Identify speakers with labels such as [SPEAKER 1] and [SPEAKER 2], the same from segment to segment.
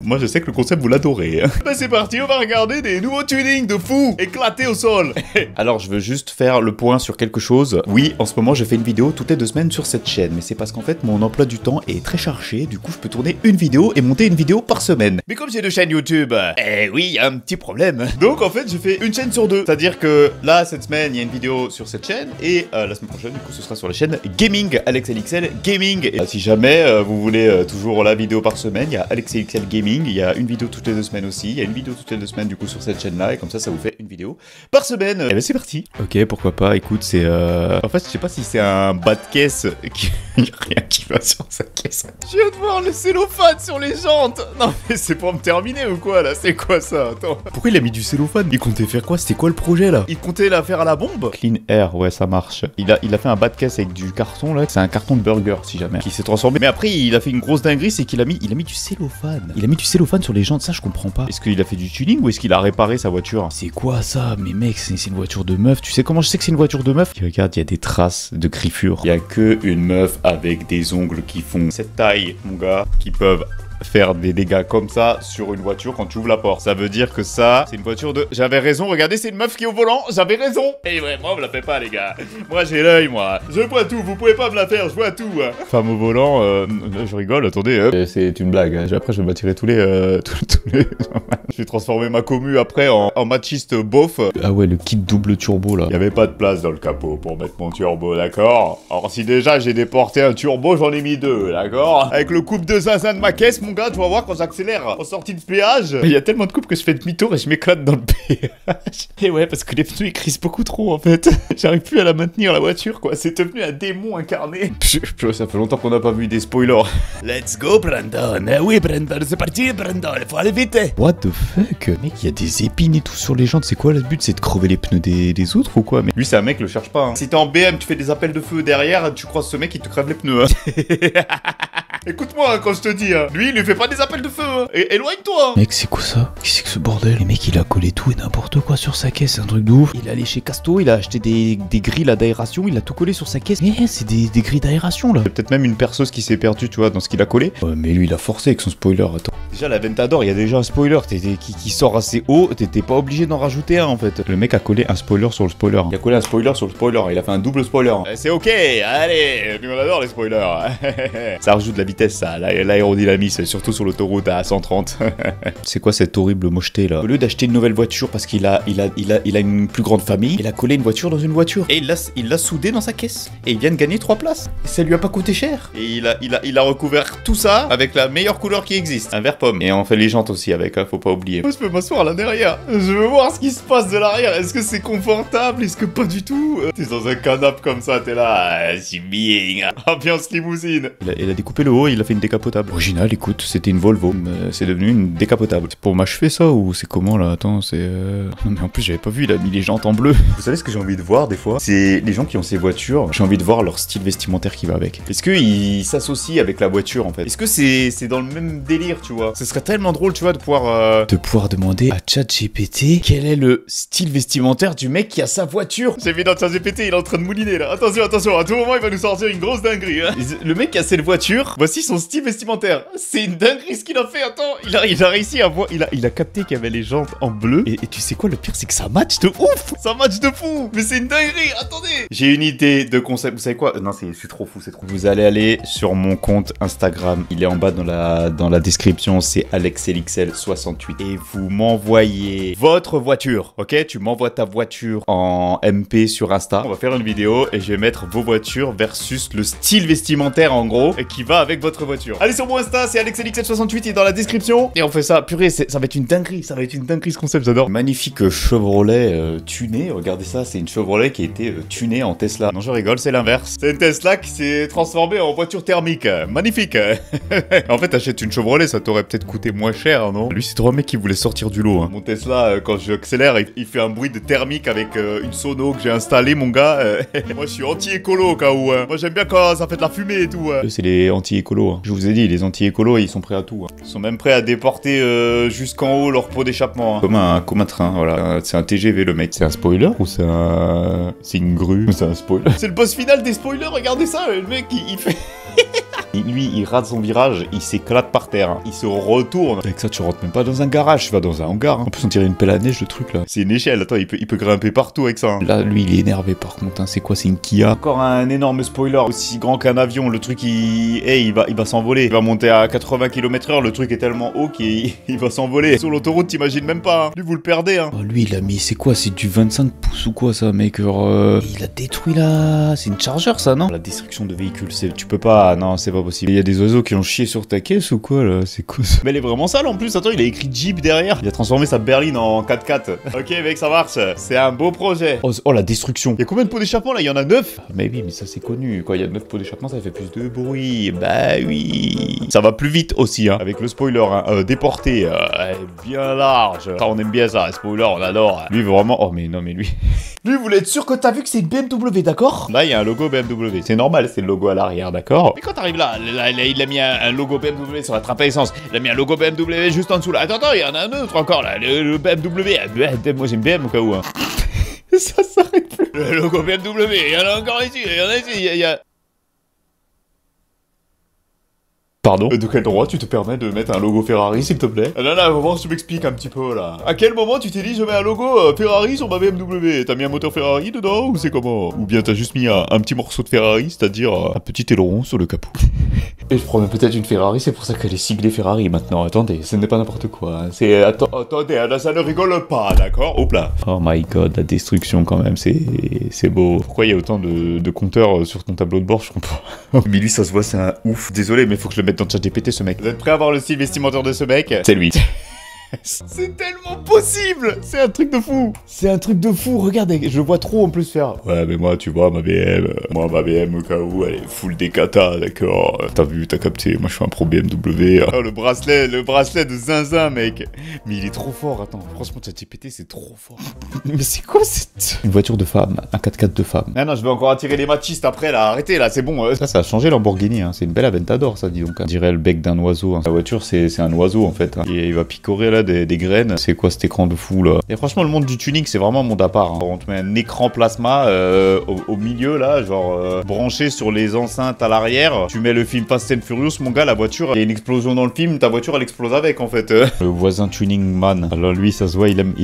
[SPEAKER 1] Moi je sais que le concept vous l'adorez. Bah c'est parti, on va regarder des nouveaux tunings de fou éclatés au sol. Alors je veux juste faire le point sur quelque chose. Oui, en ce moment je fais une vidéo toutes les 2 semaines sur cette chaîne, mais c'est parce qu'en fait mon emploi du temps est très chargé, du coup je peux tourner une vidéo et monter une vidéo par semaine. Mais comme j'ai 2 chaînes YouTube, oui, il y a un petit problème. Donc en fait je fais une chaîne sur 2. C'est-à-dire que là cette semaine il y a une vidéo sur cette chaîne et la semaine prochaine du coup ce sera sur la chaîne Gaming, AlexLXL Gaming. Et si jamais vous voulez toujours la vidéo par semaine, il y a AlexLXL Gaming. Il y a une vidéo toutes les 2 semaines aussi. Il y a une vidéo toutes les 2 semaines du coup sur cette chaîne là. Et comme ça vous fait une vidéo par semaine. Et ben c'est parti. Ok, pourquoi pas. Écoute, c'est en fait je sais pas si c'est un bas de caisse qui... Il y a rien qui va sur sa caisse. Je viens de voir le cellophane sur les jantes. Non mais c'est pour me terminer ou quoi là? C'est quoi ça? Attends. Pourquoi il a mis du cellophane? Il comptait faire quoi? C'était quoi le projet là? Il comptait la faire à la bombe? Clean Air, ouais ça marche. Il a fait un bas de caisse avec du carton là. C'est un carton de burger si jamais. Qui s'est transformé. Mais après il a fait une grosse dinguerie, c'est qu'il a mis du cellophane. Il a mis du cellophane sur les jantes, ça je comprends pas. Est-ce qu'il a fait du tuning ou est-ce qu'il a réparé sa voiture? C'est quoi ça? Mais mec, c'est une voiture de meuf. Tu sais comment je sais que c'est une voiture de meuf? Regarde, il y a des traces de griffures. Il y a que une meuf avec des ongles qui font cette taille, mon gars, qui peuvent faire des dégâts comme ça sur une voiture quand tu ouvres la porte. Ça veut dire que ça, c'est une voiture de... J'avais raison, regardez, c'est une meuf qui est au volant, j'avais raison. Et ouais, moi, on me la fait pas, les gars. Moi, j'ai l'œil, moi. Je vois tout, vous pouvez pas me la faire, je vois tout. Femme au volant, je rigole, attendez. C'est une blague. Après, je vais m'attirer tous les... Je vais transformer ma commu après en machiste beauf. Ah ouais, le kit double turbo, là. Il y avait pas de place dans le capot pour mettre mon turbo, d'accord? Alors, si déjà j'ai déporté un turbo, j'en ai mis 2, d'accord? Avec le coupe de zinzin de ma caisse, mon gars, tu vas voir quand j'accélère en sortie de péage. Il y a tellement de coupes que je fais demi-tour et je m'éclate dans le péage. Et ouais, parce que les pneus ils crissent beaucoup trop en fait. J'arrive plus à la maintenir la voiture quoi. C'est devenu un démon incarné. Ça fait longtemps qu'on n'a pas vu des spoilers. Let's go Brandon. Oui Brandon, c'est parti Brandon, il faut aller vite. What the fuck? Mec, il y a des épines et tout sur les jantes. C'est quoi le but? C'est de crever les pneus des autres ou quoi? Mais lui c'est un mec, le cherche pas. Hein. Si t'es en BM, tu fais des appels de feu derrière, tu croises ce mec, il te crève les pneus. Hein. Écoute-moi hein, quand je te dis, hein. Lui, il lui fait pas des appels de feu, hein. Et éloigne-toi. Mec, c'est quoi ça? Qu'est-ce que c'est que ce bordel? Le mec, il a collé tout et n'importe quoi sur sa caisse, c'est un truc de ouf. Il est allé chez Casto, il a acheté des grilles d'aération, il a tout collé sur sa caisse. Mais c'est des grilles d'aération là. Il y a peut-être même une perceuse qui s'est perdue, tu vois, dans ce qu'il a collé. Ouais, mais lui, il a forcé avec son spoiler, attends. Déjà, la Ventador, il y a déjà un spoiler qui sort assez haut, t'étais pas obligé d'en rajouter un en fait. Le mec a collé un spoiler sur le spoiler. Il a collé un spoiler sur le spoiler, il a fait un double spoiler. C'est ok, allez, nous on adore les spoilers. Ça rajoute de la vitesse, ça, l'aérodynamisme, surtout sur l'autoroute à 130. C'est quoi cette horrible mocheté là? Au lieu d'acheter une nouvelle voiture parce qu'il a une plus grande famille, il a collé une voiture dans une voiture. Et il l'a soudé dans sa caisse. Et il vient de gagner 3 places. Et ça lui a pas coûté cher. Et il a recouvert tout ça avec la meilleure couleur qui existe. Un vert pomme. Et on fait les jantes aussi avec, hein, faut pas oublier. Moi je peux m'asseoir là derrière. Je veux voir ce qui se passe de l'arrière. Est-ce que c'est confortable? Est-ce que pas du tout? T'es dans un canapé comme ça, t'es là. C'est bien. Ambiance limousine. Il a découpé le haut, il a fait une décapotable. Original, écoute, c'était une Volvo. C'est devenu une décapotable. C'est pour m'achever ça ou c'est comment là? Attends, c'est... Non mais en plus j'avais pas vu, il a mis les jantes en bleu. Vous savez ce que j'ai envie de voir des fois? C'est les gens qui ont ces voitures, j'ai envie de voir leur style vestimentaire qui va avec. Est-ce qu'ils s'associent avec la voiture en fait? Est-ce que c'est dans le même délire, tu vois? Ce serait tellement drôle, tu vois, de pouvoir demander à ChatGPT quel est le style vestimentaire du mec qui a sa voiture. J'ai vu dans ChatGPT, il est en train de mouliner là. Attention, attention, à tout moment il va nous sortir une grosse dinguerie. Hein. Le mec qui a cette voiture, voici son style vestimentaire. C'est une dinguerie ce qu'il a fait, attends. Il a réussi à voir, il a capté qu'il y avait les jantes en bleu. Et tu sais quoi, le pire c'est que ça match de ouf. Ça match de fou. Mais c'est une dinguerie, attendez. J'ai une idée de concept, vous savez quoi? Non, c'est trop fou, c'est trop fou. Vous allez aller sur mon compte Instagram, il est en bas dans la description, c'est AlexLXL68. Et vous m'envoyez votre voiture, ok? Tu m'envoies ta voiture en MP sur Insta. On va faire une vidéo et je vais mettre vos voitures versus le style vestimentaire en gros et qui va avec votre voiture. Allez sur mon Insta, c'est AlexLXL68, il est dans la description. Et on fait ça, purée, ça va être une dinguerie, ce concept, j'adore. Magnifique Chevrolet tuné, regardez ça, c'est une Chevrolet qui a été tunée en Tesla. Non, je rigole, c'est l'inverse. C'est une Tesla qui s'est transformée en voiture thermique. Magnifique. En fait, achète une Chevrolet, ça t'aurait peut-être coûté moins cher, non? Lui, c'est trop un mec qui voulait sortir du lot. Hein. Mon Tesla, quand j'accélère, il fait un bruit de thermique avec une sono que j'ai installée, mon gars. Moi, je suis anti-écolo au cas où. Hein. Moi, j'aime bien quand ça fait de la fumée et tout. Eux, c'est les anti-écolos. Hein. Je vous ai dit, les anti-écolos, ils sont prêts à tout. Hein. Ils sont même prêts à déporter jusqu'en haut leur pot d'échappement. Hein. Comme un train, voilà. C'est un TGV, le mec. C'est un spoiler ou c'est une grue? C'est un spoiler. C'est le boss final des spoilers, regardez ça. Le mec, il fait... Lui, il rate son virage, il s'éclate par terre. Hein. Il se retourne. Avec ça, tu rentres même pas dans un garage, tu vas dans un hangar. Hein. En plus, on dirait une pelle à neige, le truc là. C'est une échelle. Attends, il peut grimper partout avec ça. Hein. Là, lui, il est énervé par contre. Hein. C'est quoi? C'est une Kia. Encore un énorme spoiler aussi grand qu'un avion. Le truc, il va s'envoler. Il va monter à 80 km/h. Le truc est tellement haut qu'il va s'envoler. Sur l'autoroute, t'imagines même pas. Hein. Lui, vous le perdez. Hein. Oh, lui, il a mis. C'est quoi? C'est du 25 pouces ou quoi ça, mec? Genre, il a détruit là. C'est une Charger, ça, non? La destruction de véhicules, tu peux pas. Non, c'est pas possible. Il y a des oiseaux qui ont chié sur ta caisse ou quoi là? C'est quoi ça? Mais elle est vraiment sale en plus. Attends, il a écrit Jeep derrière. Il a transformé sa berline en 4x4. Ok, mec, ça marche. C'est un beau projet. Oh, la destruction. Il y a combien de pots d'échappement là? Il y en a 9. Mais oui, mais ça c'est connu. Quand il y a 9 pots d'échappement, ça fait plus de bruit. Bah oui. Ça va plus vite aussi, hein. Avec le spoiler, hein. Déporté. Bien large. Ça, on aime bien ça. Spoiler, on adore. Lui, vraiment. Oh, mais non, mais lui. Lui, vous voulez être sûr que t'as vu que c'est une BMW, d'accord? Là, il y a un logo BMW. C'est normal, c'est le logo à l'arrière, d'accord? Mais quand t'arrives là, il a mis un logo BMW sur la trappe à essence. Il a mis un logo BMW juste en dessous là. Attends, il y en a un autre encore là. Le BMW. Moi, j'aime bien au cas où. Hein. Ça s'arrête plus. Le logo BMW. Il y en a encore ici. Il y en a ici. Il y a... Pardon? De quel droit tu te permets de mettre un logo Ferrari, s'il te plaît? Non, on va voir si tu m'expliques un petit peu, là. À quel moment tu t'es dit, je mets un logo Ferrari sur ma BMW? T'as mis un moteur Ferrari dedans, ou c'est comment? Ou bien t'as juste mis un petit morceau de Ferrari, c'est-à-dire un petit aileron sur le capot. Et je prends peut-être une Ferrari, c'est pour ça qu'elle est siglée Ferrari maintenant. Attendez, ce n'est pas n'importe quoi. Hein. C'est... Attendez, là, ça ne rigole pas, d'accord? Hop là. Oh my god, la destruction quand même, c'est beau. Pourquoi il y a autant de compteurs sur ton tableau de bord? Je comprends. Mais lui, ça se voit, c'est un ouf. Désolé, mais faut que je le mette dans ChatGPT, ce mec. Vous êtes prêts à voir le style vestimentaire de ce mec? C'est lui. C'est tellement possible. C'est un truc de fou. C'est un truc de fou. Regardez, je le vois trop en plus faire. Ouais, mais moi, tu vois, ma BM, au cas où, elle est full des katas, d'accord. T'as vu, t'as capté. Moi, je suis un pro BMW. Oh, le bracelet de zinzin, mec. Mais il est trop fort. Attends, franchement, ChatGPT, c'est trop fort. Mais c'est quoi cette... Une voiture de femme, un 4x4 de femme. Non, je vais encore attirer les machistes après, là. Arrêtez, là, c'est bon. Ça a changé Lamborghini, hein. C'est une belle Aventador, ça, dis donc. On dirait le bec d'un oiseau. Hein. La voiture, c'est un oiseau, en fait. Hein. Et il va picorer, là, des graines. C'est quoi cet écran de fou là? Et franchement, le monde du tuning, c'est vraiment un monde à part. Hein. On te met un écran plasma au milieu là, genre branché sur les enceintes à l'arrière. Tu mets le film Fast and Furious, mon gars, la voiture, il y a une explosion dans le film, ta voiture elle explose avec en fait. Le voisin tuning man. Alors lui, ça se voit, il aime.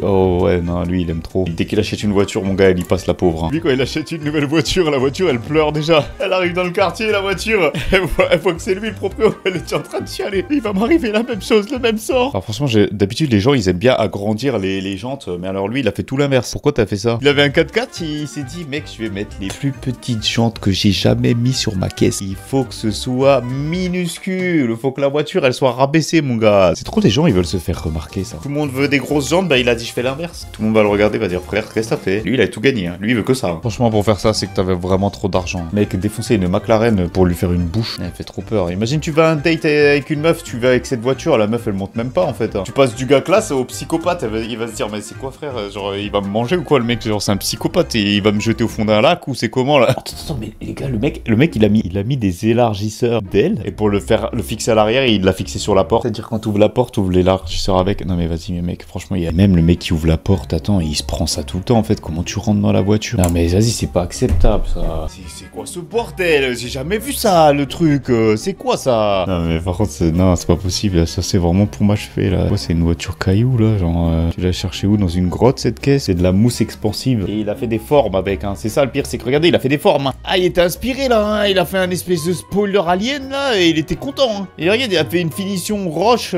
[SPEAKER 1] Oh ouais, non, lui il aime trop. Dès qu'il achète une voiture, mon gars, il y passe la pauvre. Hein. Lui, quand il achète une nouvelle voiture, la voiture elle pleure déjà. Elle arrive dans le quartier, la voiture. Elle voit que c'est lui le propriétaire. Elle est en train de chialer. Il va m'arriver la même chose, le même sort. Alors franchement, d'habitude, les gens, ils aiment bien agrandir les jantes, mais alors lui, il a fait tout l'inverse. Pourquoi t'as fait ça? Il avait un 4x4, il s'est dit, mec, je vais mettre les plus petites jantes que j'ai jamais mis sur ma caisse. Il faut que ce soit minuscule. Il faut que la voiture, elle soit rabaissée, mon gars. C'est trop des gens, ils veulent se faire remarquer, ça. Tout le monde veut des grosses jantes, bah il a dit, je fais l'inverse. Tout le monde va le regarder, va dire, frère, qu'est-ce que t'as fait? Lui, il a tout gagné, hein. Lui, il veut que ça. Hein. Franchement, pour faire ça, c'est que t'avais vraiment trop d'argent. Mec, défoncer une McLaren pour lui faire une bouche, elle fait trop peur. Imagine, tu vas à un date avec une meuf, tu vas avec cette voiture, la meuf, elle monte même pas, en fait. Hein. Tu passes du gars classe au psychopathe, il va se dire mais c'est quoi frère, genre il va me manger ou quoi le mec, genre c'est un psychopathe et il va me jeter au fond d'un lac ou c'est comment là? Attends, mais les gars, le mec il a mis des élargisseurs d'ailes et pour le fixer à l'arrière il l'a fixé sur la porte, c'est-à-dire quand tu ouvres la porte, tu ouvres l'élargisseur avec. Non mais vas-y mais mec, franchement il y a même le mec qui ouvre la porte, attends, il se prend ça tout le temps en fait, comment tu rentres dans la voiture? Non mais vas-y, c'est pas acceptable ça. C'est quoi ce bordel? J'ai jamais vu ça le truc, c'est quoi ça? Non mais par contre non, c'est pas possible, ça c'est vraiment pour m'achever là. C'est une voiture caillou là, genre tu l'as cherché où? Dans une grotte cette caisse? C'est de la mousse expansive. Et il a fait des formes avec, hein. C'est ça le pire, c'est que regardez, il a fait des formes. Hein. Ah, il était inspiré là, hein. Il a fait un espèce de spoiler alien là, et il était content. Hein. Et regarde, il a fait une finition roche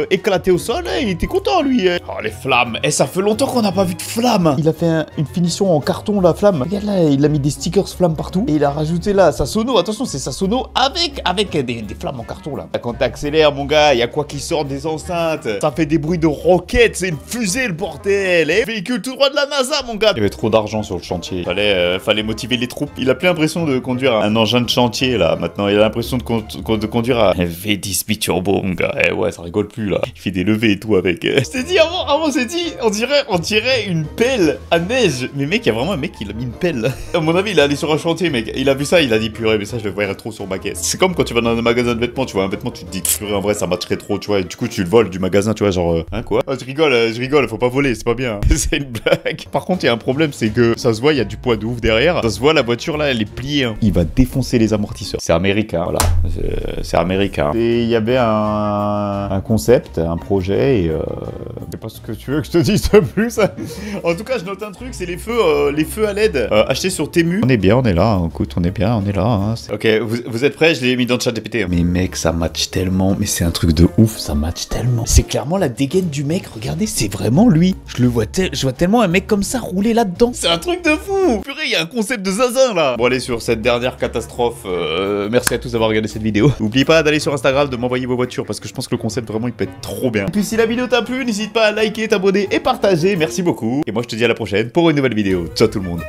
[SPEAKER 1] éclatée au sol, et il était content lui. Oh les flammes, et ça fait longtemps qu'on n'a pas vu de flammes. Il a fait une finition en carton, la flamme. Regarde là, il a mis des stickers flammes partout. Et il a rajouté là sa sono, attention, c'est sa sono avec des flammes en carton là. Quand t'accélères mon gars, il y a quoi qui sort des enceintes? Ça fait des bruits de roquettes, c'est une fusée le bordel. Et véhicule tout droit de la NASA mon gars. Il y avait trop d'argent sur le chantier. Fallait motiver les troupes. Il a plus l'impression de conduire un engin de chantier là. Maintenant il a l'impression de conduire un V10 biturbo mon gars. Eh ouais, ça rigole plus là. Il fait des levées et tout avec. Je t'ai dit avant c'est dit, on dirait une pelle à neige. Mais mec, il y a vraiment un mec qui a mis une pelle. À mon avis, il est allé sur un chantier mec. Il a vu ça, il a dit purée, mais ça je le verrais trop sur ma caisse. C'est comme quand tu vas dans un magasin de vêtements, tu vois un vêtement, tu te dis purée en vrai ça matcherait trop, tu vois. Et du coup tu le voles du magasin, tu vois, genre, hein, quoi? Oh, je rigole, faut pas voler, c'est pas bien. C'est une blague. Par contre, il y a un problème, c'est que ça se voit, il y a du poids de ouf derrière. Ça se voit, la voiture là, elle est pliée. Hein. Il va défoncer les amortisseurs. C'est américain, voilà. C'est américain. Et il y avait un concept, un projet, et c'est pas ce que tu veux que je te dise de plus. En tout cas, je note un truc, c'est les feux à LED achetés sur Temu. On est bien, on est là. Écoute, on est bien, on est là. Hein. Ok, vous êtes prêts? Je l'ai mis dans le chat GPT. Mais mec, ça match tellement. Mais c'est un truc de ouf, ça match tellement. C'est clairement la dégaine du mec. Regardez, c'est vraiment lui. Je vois tellement un mec comme ça rouler là-dedans. C'est un truc de fou. Purée, il y a un concept de zinzin là. Bon, allez, sur cette dernière catastrophe, merci à tous d'avoir regardé cette vidéo. N'oubliez pas d'aller sur Instagram, de m'envoyer vos voitures parce que je pense que le concept vraiment il peut être trop bien. Et puis si la vidéo t'a plu, n'hésite pas à liker, t'abonner et partager. Merci beaucoup. Et moi je te dis à la prochaine pour une nouvelle vidéo. Ciao tout le monde.